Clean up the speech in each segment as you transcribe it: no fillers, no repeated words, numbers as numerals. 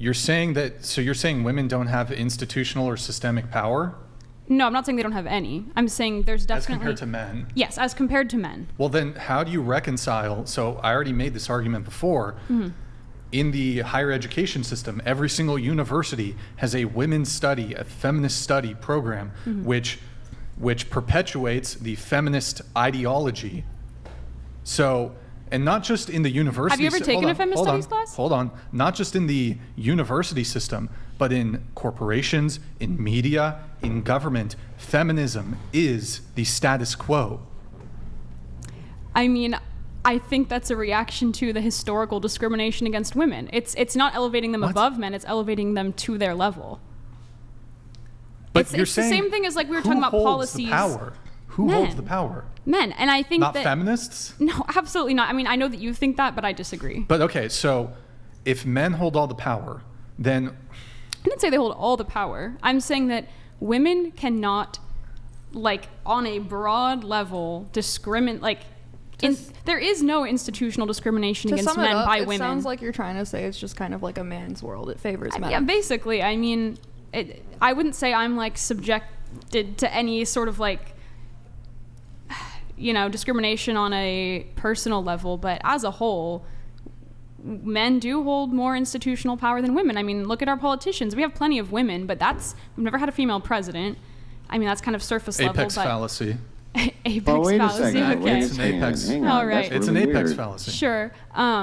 you're saying women don't have institutional or systemic power? No, I'm not saying they don't have any. I'm saying there's definitely... As compared to men? Yes, as compared to men. Well, then how do you reconcile... So I already made this argument before. Mm-hmm. In the higher education system, every single university has a women's study, a feminist study program, mm-hmm. which perpetuates the feminist ideology. So, and not just in the university... Have you ever taken a feminist studies class? Hold on. Not just in the university system, but in corporations, in media, in government, feminism is the status quo. I mean, I think that's a reaction to the historical discrimination against women. It's not elevating them above men, it's elevating them to their level. But it's the same thing as like we were talking about policies. Who holds the power? Men. And I think not feminists? No, absolutely not. I mean, I know that you think that, but I disagree. But okay, so if men hold all the power, then... I didn't say they hold all the power. I'm saying that women cannot, like, on a broad level, discriminate, like... there is no institutional discrimination against men by women. It sounds like you're trying to say it's just kind of like a man's world. It favors men. Yeah, basically. I mean, I wouldn't say I'm like subjected to any sort of like, discrimination on a personal level, but as a whole, men do hold more institutional power than women. I mean, look at our politicians. We have plenty of women, but we've never had a female president. I mean, that's kind of surface level. Apex fallacy. Apex wait fallacy. A second. Okay. It's an apex. Hang on. All right. It's really an apex weird. fallacy. Sure.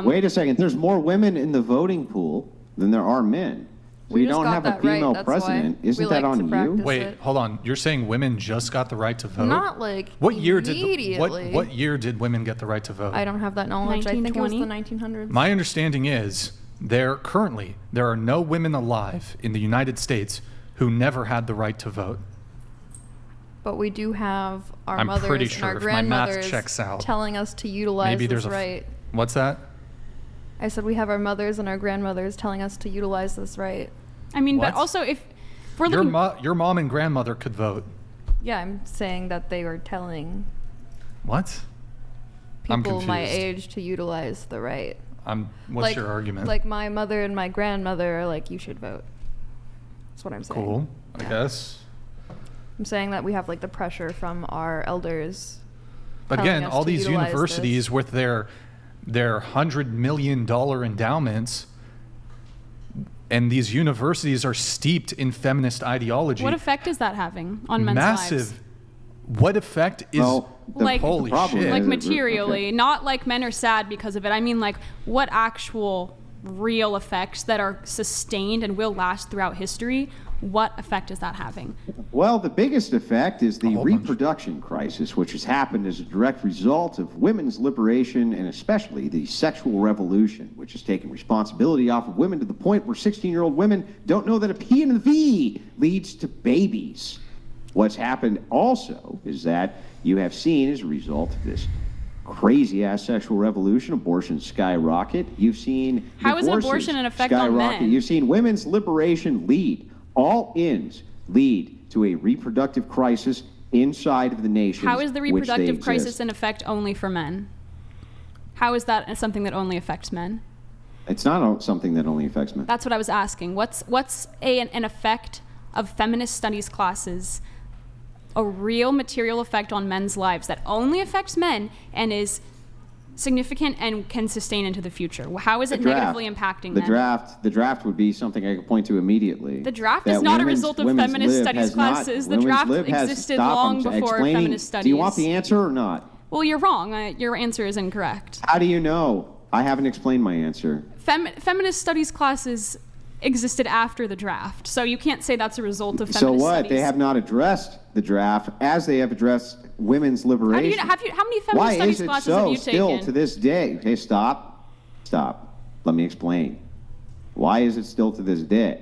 Wait a second. There's more women in the voting pool than there are men. So We you just don't got have a that right, female that's why president. we Isn't like that to on practice you? Wait, it. hold on. You're saying women just got the right to vote? Not like what year immediately. what year did women get the right to vote? I don't have that knowledge. I think it was the 1920? 1900s. My understanding is there are no women alive in the United States who never had the right to vote. But we do have our I'm mothers pretty and sure our if my math grandmothers checks out. telling us to utilize Maybe this there's right. What's that? I said we have our mothers and our grandmothers telling us to utilize this right. I mean, What? but also if we're looking... Your mom and grandmother could vote. Yeah, I'm saying that they were telling What? I'm people my confused. age to utilize the right. What's your argument? Like my mother and my grandmother are like, you should vote. That's what I'm saying. Cool, I Yeah. guess. I'm saying that we have like the pressure from our elders. But telling again, us all to these utilize universities this. with their $100 million endowments, and these universities are steeped in feminist ideology. What effect is that having on men's Massive. lives? What effect is... Like- holy problem shit. Like is- materially, okay. not like men are sad because of it. I mean, like, what actual real effects that are sustained and will last throughout history, what effect is that having? Well, the biggest effect is the whole bunch. reproduction crisis, which has happened as a direct result of women's liberation and especially the sexual revolution, which has taken responsibility off of women to the point where 16-year-old women don't know that a P and a V leads to babies. What's happened also is that you have seen, as a result of this crazy-ass sexual revolution, abortion skyrocket. You've seen How is divorces abortion an effect on skyrocket. men? You've seen women's liberation lead. All ends lead to a reproductive crisis inside of the nation. How is the reproductive crisis an effect only for men? How is that something that only affects men? It's not something that only affects men. That's what I was asking. What's an effect of feminist studies classes, a real material effect on men's lives that only affects men and is significant and can sustain into the future? How is it negatively impacting the men? The draft would be something I could point to immediately. The draft That is not a women's- result of women's feminist lib studies has not- classes. The women's draft lib has- existed stop, long I'm before explaining. feminist studies. Do you want the answer or not? Well, you're wrong. Your answer is incorrect. How do you know? I haven't explained my answer. Feminist studies classes existed after the draft, so you can't say that's a result of feminist So what? studies. They have not addressed the draft as they have addressed women's liberation. How many feminist Why studies is it classes have so you still taken? to this day? Okay, stop. Let me explain. Why is it still to this day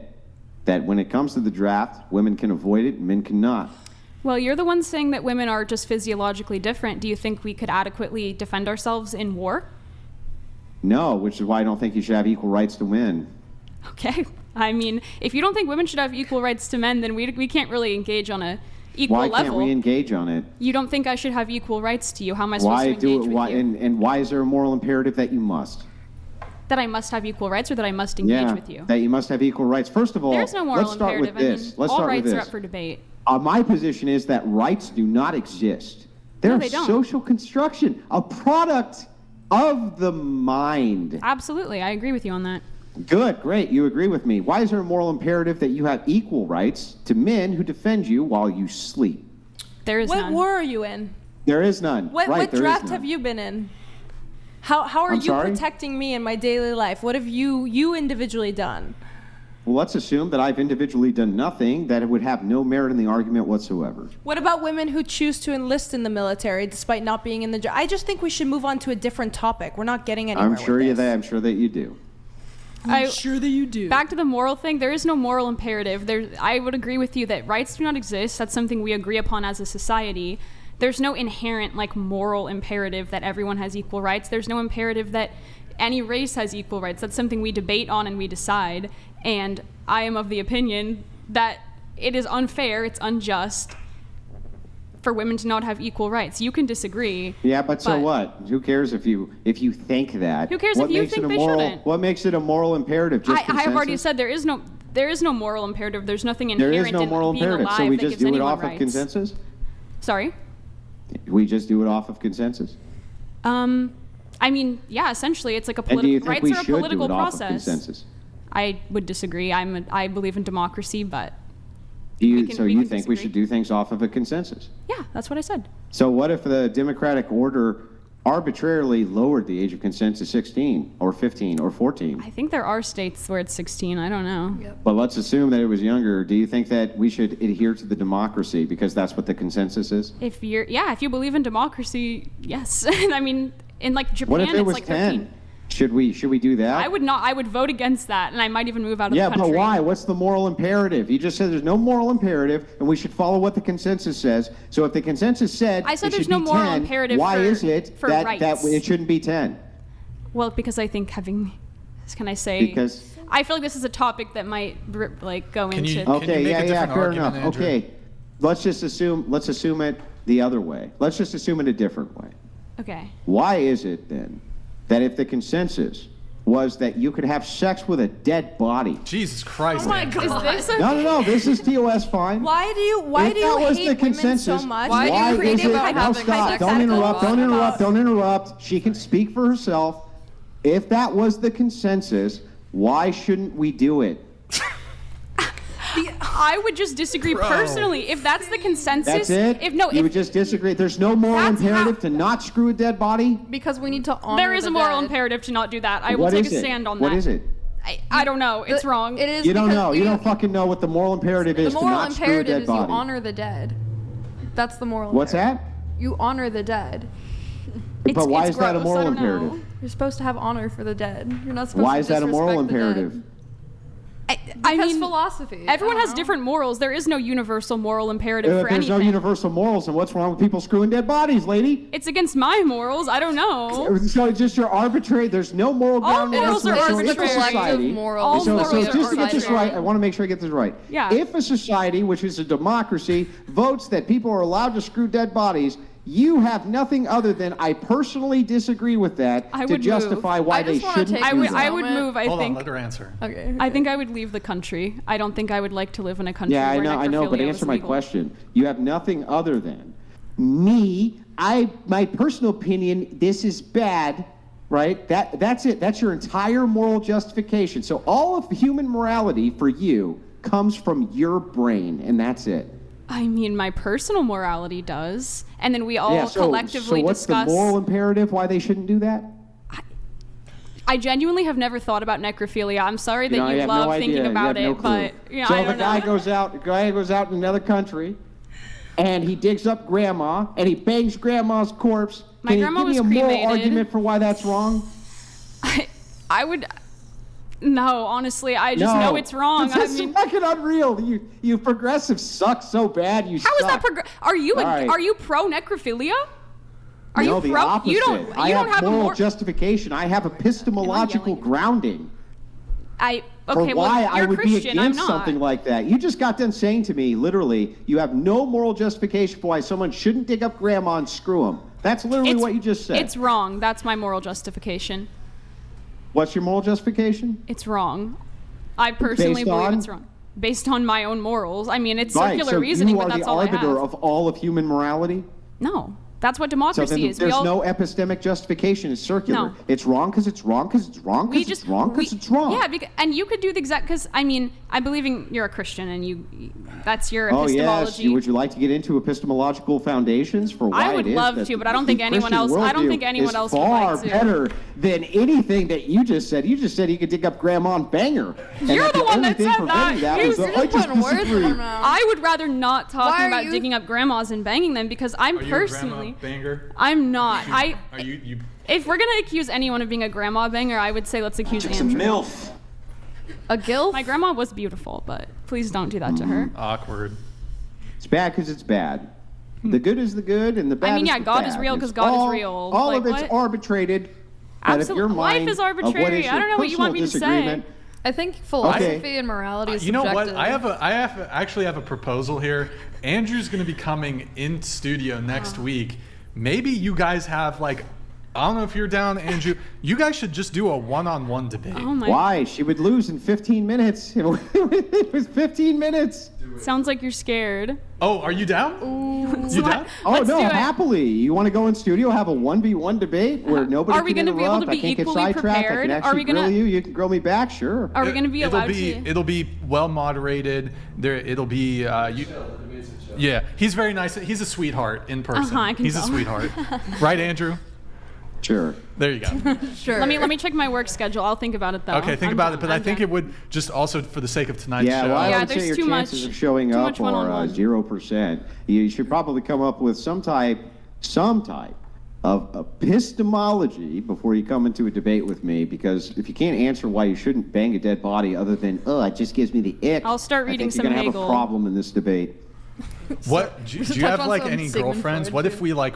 that when it comes to the draft, women can avoid it and men cannot? Well, you're the one saying that women are just physiologically different. Do you think we could adequately defend ourselves in war? No, which is why I don't think you should have equal rights to men. Okay. I mean, if you don't think women should have equal rights to men, then we can't really engage on a equal Why level. can't we engage on it? You don't think I should have equal rights to you? How am I supposed Why to engage do it? with Why you? and why is there a moral imperative that you must? that I must have equal rights or that I must engage with you. That you must have equal rights. First of all, There's no moral let's start imperative. with this. I mean, all rights are up for debate. My position is that rights do not exist. They're they don't. social construction, a product of the mind. Absolutely, I agree with you on that. Good, great. You agree with me. Why is there a moral imperative that you have equal rights to men who defend you while you sleep? There is What none. war are you in? There is none. What Right, there is draft none. have you been in? How are I'm you sorry? protecting me in my daily life? What have you individually done? Well, let's assume that I've individually done nothing, that it would have no merit in the argument whatsoever. What about women who choose to enlist in the military despite not being in the I just think we should move on to a different topic. We're not getting anywhere I'm sure with this. I'm sure that you do. I'm sure that you do. Back to the moral thing, there is no moral imperative. I would agree with you that rights do not exist. That's something we agree upon as a society. There's no inherent moral imperative that everyone has equal rights. There's no imperative that any race has equal rights. That's something we debate on and we decide. And I am of the opinion that it is unfair, it's unjust for women to not have equal rights. You can disagree. Yeah, but so what? Who cares if you think that? Who cares What if you makes think it a they moral, shouldn't? What makes it a moral imperative? Just I have already consensus? said there is no moral imperative. There's nothing There inherent is no in moral being imperative. alive So we that just gives do it anyone off rights. of consensus? Sorry? We just do it off of consensus. I mean, yeah, essentially, it's like a And do you political think rights we are a should political do it off of process. consensus? I would disagree. I believe in democracy, but Do you, We can- so we you can think we disagree. should do things off of a consensus? yeah, that's what I said. So what if the democratic order arbitrarily lowered the age of consent to 16 or 15 or 14? I think there are states where it's 16. I don't know. But let's assume that it was younger. Do you think that we should adhere to the democracy because that's what the consensus is? If you believe in democracy, yes. I mean, in Japan, What if it it's was 13. 10? Should we do that? I would not. I would vote against that, and I might even move out of Yeah, the country. but why? What's the moral imperative? You just said there's no moral imperative, and we should follow what the consensus says. So if the consensus said I said it there's should no be moral 10, imperative why for- is it for that rights. it shouldn't be 10? Well, because I think can I say? Because I feel like this is a topic that might go Can you- into. okay, make a yeah, different fair argument, enough. Andrew? Okay, let's assume it the other way. Let's just assume it a different way. Okay. Why is it then that if the consensus was that you could have sex with a dead body? Jesus Christ. Oh my Andrew. God. Is this a No, this is TOS fine. Why do you If that was hate the women consensus, so much? Why do you why create is it? about No, having stop! sex Don't with interrupt! a Don't body? interrupt! Don't interrupt! She can speak for herself. If that was the consensus, why shouldn't we do it? I would just disagree Bro. personally. If that's the consensus, That's it. You would just disagree. There's no moral That's imperative how- to not screw a dead body. Because we need to honor there is the a moral dead. imperative to not do that. I will What take is a it? stand on What that. is it? I don't know. It's The- wrong. It is You don't because know. You don't fucking know what the moral imperative The is to moral not screw a imperative dead is you body. honor the dead. That's the moral What's imperative. that? You honor the dead. It's- But why it's is that a gross. moral I don't know. imperative? You're supposed to have honor for the dead. You're not supposed Why to is that a moral disrespect the dead. imperative? I Because mean, philosophy. everyone I don't has know. different morals. There is no universal moral imperative If for there's no anything. universal morals, then what's wrong with people screwing dead bodies, lady? It's against my morals. I don't know. So it's just your arbitrary. There's no moral All ground in morals this are one. So if a arbitrary. society, Moral All so morals are just to get this arbitrary. right, I want to make sure I get this right. Yeah. If a society, which is a democracy, votes that people are allowed to screw dead bodies, you have nothing other than I personally disagree with that I to would justify move. why I they just wanna shouldn't take I do would. this that. I would moment. move. I Hold on, think. let her answer. Okay. I think I would leave the country. I don't think I would like to live in a country Yeah, where I know, but necrophilia answer was my legal. question. You have nothing other than me. My personal opinion, this is bad, right? That's it. That's your entire moral justification. So all of human morality for you comes from your brain, and that's it. I mean, my personal morality does, and then we all Yeah, so collectively what's discuss. the moral imperative why they shouldn't do that? I genuinely have never thought about necrophilia. I'm sorry that You know, I you have love no idea. thinking You about have no it, clue. but yeah, So I if a don't guy know. goes out in another country, and he digs up grandma, and he bangs grandma's corpse, My can you grandma give me was a moral cremated. argument for why that's wrong? I would. No, honestly, I just know it's wrong. I This mean, is fucking unreal. You progressives suck so bad. You how is that? suck. Are you All right. are you pro necrophilia? Are No, you the pro? opposite. You don't. You I don't have have a moral more. justification. I have epistemological yelling? grounding Okay, for well, why you're I would Christian. be I'm against not. something like that. You just got done saying to me, literally, you have no moral justification for why someone shouldn't dig up grandma and screw them. That's literally what you just said. It's wrong. That's my moral justification. What's your moral justification? It's wrong. I personally Based believe on? it's wrong. Based on my own morals. I mean, it's Right, circular so reasoning, you but are that's the all I arbiter have. of all of human morality? No, that's what So democracy then is. there's no epistemic justification. It's circular. No. It's wrong because it's wrong because it's wrong because it's wrong because it's wrong. Yeah, and you could do the exact, because, I mean, I believe you're a Christian, and that's your Oh, epistemology. yes. Would you like to get into epistemological foundations for why I would it is love that to, but I the don't think anyone Christian else. I don't worldview think anyone is else would far like to. better than anything that you just said. You just said he could dig up grandma and bang her. And You're that the one only that thing said preventing that. was You're that I just just putting words in disagree. her mouth. I would rather not Why talking are about you- digging up grandmas and banging them, because I'm Are you personally. a grandma banger? I'm not. Are you? If we're gonna accuse anyone of being a grandma banger, I would say let's accuse Andrew. MILF. A gilf? My grandma was beautiful, but please don't do that to her. Awkward. It's bad because it's bad. The good is the good, and the bad I mean, is yeah, the God bad. is real 'cause It's God is all- real. All Like, of it's what? arbitrated. But if your Absolutely. Life mind is of what arbitrary. is I don't your know what you want me to personal say. disagreement- I think philosophy and morality is You know what? subjective. I actually have a proposal here. Andrew's going to be coming in studio next week. Maybe you guys have like, I don't know if you're down, Andrew. You guys should just do a one-on-one debate. Oh my. Why? She would lose in 15 minutes. It was 15 minutes. Sounds like you're scared. Oh, are you down? You down? Oh, Let's no, do it. happily. You want to go in studio, have a 1v1 debate where nobody Are we can gonna be able interrupt, to be I can't get equally sidetracked, I prepared? can Are actually we gonna- grill you, you can grill me back, sure. Are we going to be allowed to? It'll be well moderated. It'll be yeah. He's very nice. He's a sweetheart in person. I can He's a tell. sweetheart, right, Andrew? Sure. There you go. Sure. Let me check my work schedule. I'll think about it though. Okay, think I'm about down. it. But I I'm think down. it would just also for the sake of tonight's Yeah, show. well, I Yeah, would say there's your too chances much- of showing too up much are one-on-one. 0%. You should probably come up with some type of epistemology before you come into a debate with me, because if you can't answer why you shouldn't bang a dead body other than, it just gives me the ick, I'll start reading I think some you're gonna have Hegel. a problem in this debate. What do you Touch have on like some any Sigmund girlfriends? Freud, What too. if we like